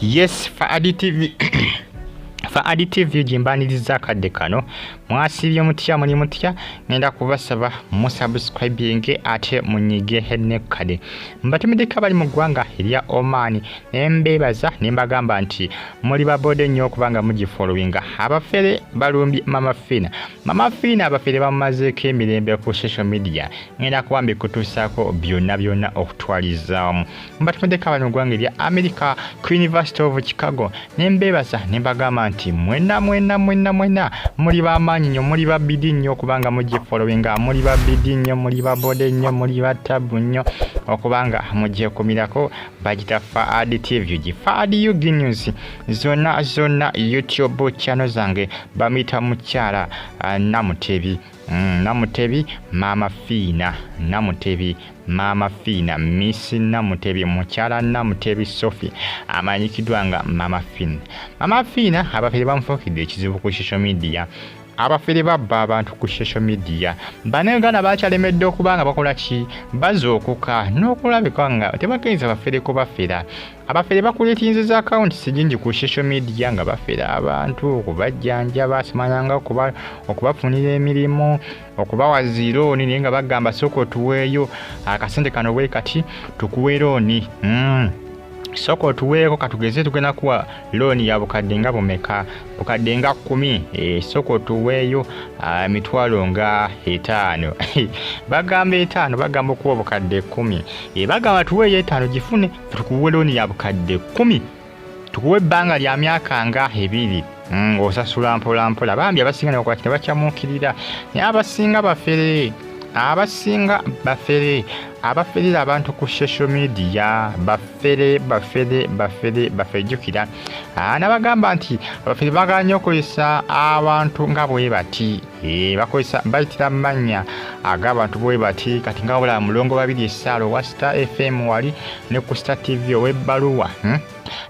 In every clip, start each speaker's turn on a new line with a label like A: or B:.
A: Yes, for additive for additive jimbaniriza kadde kano mwasibye mutya muli mutya ngenda kubasaba musubscribing ate munyige henne kade mbatumidde bali mu ggwanga erya Oman nembebaza nembagamba nti muli babode nnyo kubanga mugifollowinga Abafeere balumbi Maama Fina Abafeere bamazeeko emirembe ku social media ngenda kuwambe kutuusaako byonna okutwalizaamu mbatumidde bali mu ggwanga erya America ku University of Chicago nembebaza nembagamba nti mwena muli bamanyi nnyo muli babidi nnyo kubanga mugifollowinga muli babidi nnyo muli babode nnyo muli batabu nnyo okubanga mugikumirako bagita Faad TV Faad UG News zonna YouTube channel zange bamita mukyala Namutebi Maama Fina Maama Fina Miss Namutebi mukyala Namutebi Sophie amanyikiddwa nga Maama Fina Abafeere bamufukidde ekizibu ku social media Abafeere babba abantu ku social media Bannayuganda bakyalemedde okubanga bakola ki bazookuka n'okulabika nga tebakkiriza Abafeere kubafera Abafeere bakuleetinziza account sigingi ku social media nga bafera abantu okubajjanjaba simanyanga okubafunira emirimu okubawa zirooni naye nga bagamba sooka otuweeyo akasente kano bwe kati tukuwe looni soko otuweeko katugeze tugenda kuwa looni ya bukadde nga bumeka bukadde nga 10 soko otuweeyo emitwalo nga 5 bagamba 5 bagamba okuwa bukadde 10 bagamba tuweeyo 5 gifune tukuwe looni ya bukadde 10 tukuwe ebbanga lya myaka nga 2 ng'osasula mpola bambi abasinga nebakola kino bakyamuukirira naye abasinga Abafeere abantu ku social media Bafeere jukira nabagamba nti Abafeere baganya okozesa abantu nga bwe bati bakozesa bayitira mannya ag'abantu bwe bati kati nga bula mulongo 2 essaalo wa Star FM wali ne ku Star TV ow'ebbaluwa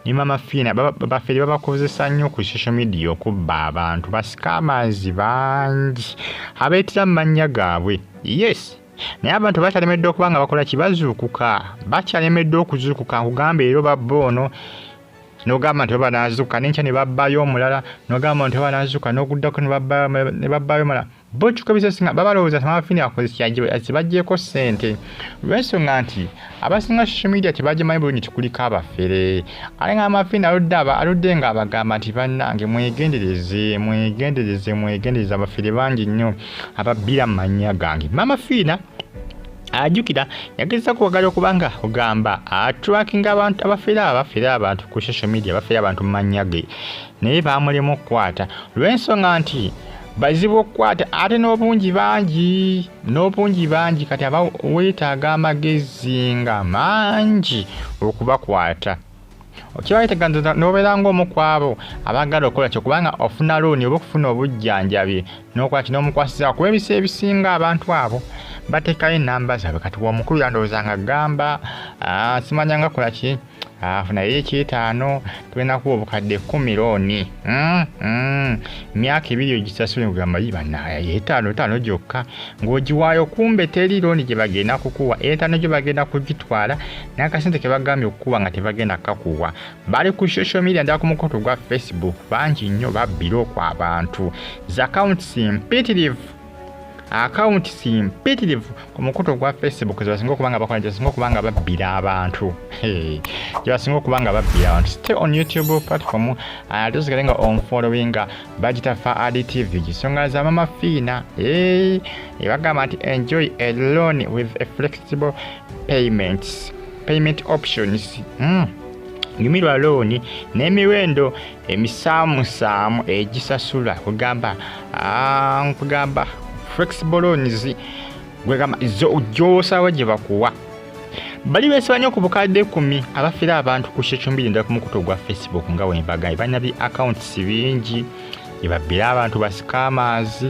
A: ni Maama Fina Abafeere babakozesa nnyo ku social media okubba abantu bascammers bangi abeetira mannya gaabwe yes naye abantu bakyalemedde okubanga bakola kibazuukuka bakyalemedde okuzuukuka nkugamba ero baboono n'ogamba nti banazuuka n'enkya ne babbayo omulala n'ogamba nti banazuuka n'oguddako ne babbayo omulala bokyuka bisesinga babalowooza Maama Fina akozesa kibaggyeko ssente lw'ensonga nti abasinga social media tebagimanyi bulungi tikuliko Abafeere ate nga Maama Fina aludde nga abagamba nti bannange mwegendereze Abafeere bangi nnyo ababbira mu mannya gange Maama Fina ajukira yageza kuwagala okubanga ogamba tracking abantu Abafeere abantu ku social media Abafeere abantu mu mannya ge naye bamulema okukwata lw'ensonga nti bazibu okukwata ate n'obungi bangi kati weetaaga amagezi nga mangi okubakwata okibayeteganza n'obeera ng'omu kwabo abagala okukola kyo kubanga ofuna looni oba okufuna obujjanjabi n'okola kino omukwasiza kuba ebiseera ebisinga abantu abo bateekayo enamba zaabwe kati w'omukulu yandowooza nga gamba simanyanga kola ki afunayo 5 tugenda kuwa obukadde 10 looni myaka 2 ogisasule ngugamba yibanaye 5 gyokka ng'ogiwaayo kumbe teri looni gye bagenda kukuwa 5 gye bagenda kugitwala n'akasente ke bagambye okukuwa nga tebagenda kakuwa bali ku social media ndala ku mukutu gwa Facebook bangi nnyo babbira okw abantu account simpitirivu ku mukutu gwa Facebook zebasinga okubanga bakola zebasinga okubanga babbira abantu zebasinga okubanga babbira abantu stay on YouTube platform tuzikalenga on following bagita Faad TV gisonga za Maama Fina bagamba nti enjoy a loan with a flexible payment options nyumirwa looni n'emiwendo emisaamusaamu egisasula kugamba flexible loans gwegamba gy'osaba gye bakuwa bali beesiba nnyo ku bukadde 10 Abafeere abantu ku social media ndala ku mukutu gwa Facebook nga wembagambye balina bi accounts bingi gye babbira abantu ba scammers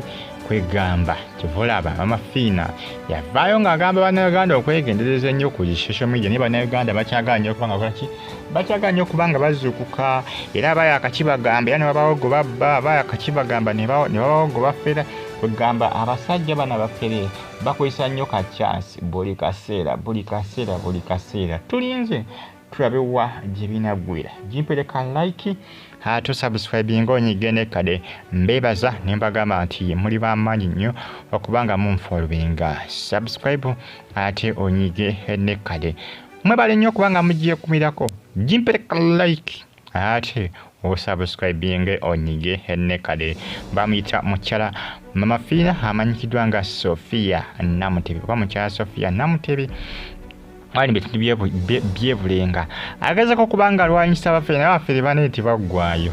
A: kwegamba kivulaba Maama Fina yavaayo ng'agamba Bannayuganda okwegendereza ennyo ku social media naye Bannayuganda bakyagala nnyo okubanga bakola ki bakyagala nnyo okubanga bazuukuka era abaayaka kibagamba era ne babawogo babba abaayaka kibagamba ne babawogo bafera kwegamba abasajja bano Abafeere bakozesa nnyo ka chance buli kaseera tulinze tulabe wa gye binagwira. Gimpereka like ate subscribe ng'onyigende kade. Mbeebaza ne mbagamba nti muli b'amaanyi nnyo okubanga munfollowinga. Subscribe ate onyige ne kade. Mwebale nnyo kubanga mugiye kumirako. Gimpereka like ate osubscribe onyige ne kade. Bamuyita mukyala Maama Fina amanyikiddwa nga Sofia Namutebi. Oba mukyala Sofia Namutebi wali bitundu byebulenga agezako kubanga alwanyisa Abafeere bane tibaggwayo.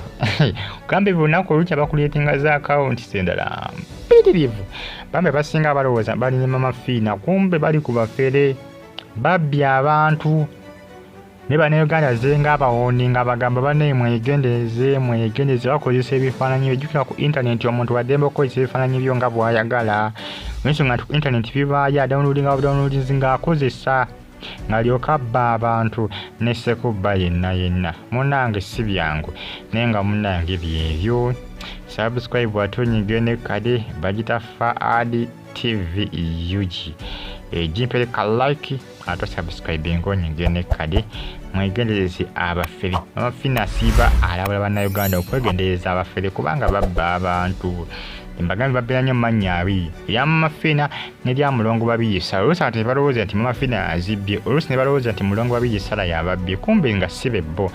A: Kambe bunaku olukya bakuleetinga za akawunti sendala mpitirivu. Bambi basinga balowooza bali ne Maama Fina kumbe bali ku Bafeere babbya abantu ne bannayuganda zenga abawondi nga bagamba bane mwegendereze bakozesa ebifaananyi ebijjukira ku intaneti. Omuntu waddembe okukozesa ebifaananyi byo nga bw'ayagala. Ensonga nti ku intaneti bibaayo adawunulodinga ng'akozesa ng'alyoka abba abantu ne sekubba yenna. Munnange si byangu naye nga munnange byebyo. Subscribe ate onyige ne kade. Bagita Faadi TV UG. Gimpereka like ate subscribe ng'onyige ne kade. Mwegendereze Abafeere. Maama Fina asiiba alabula bannayuganda okwegendereza Abafeere kubanga babba abantu. Embagambi babeera nnyo mannya abiri erya Maama Fina n'erya Mulongo Babiyisa. Oluusi ate balowooza nti Maama Fina azibbye, oluusi ne balowooza nti Mulongo Babiyisa yababbye kumbe nga si be bo.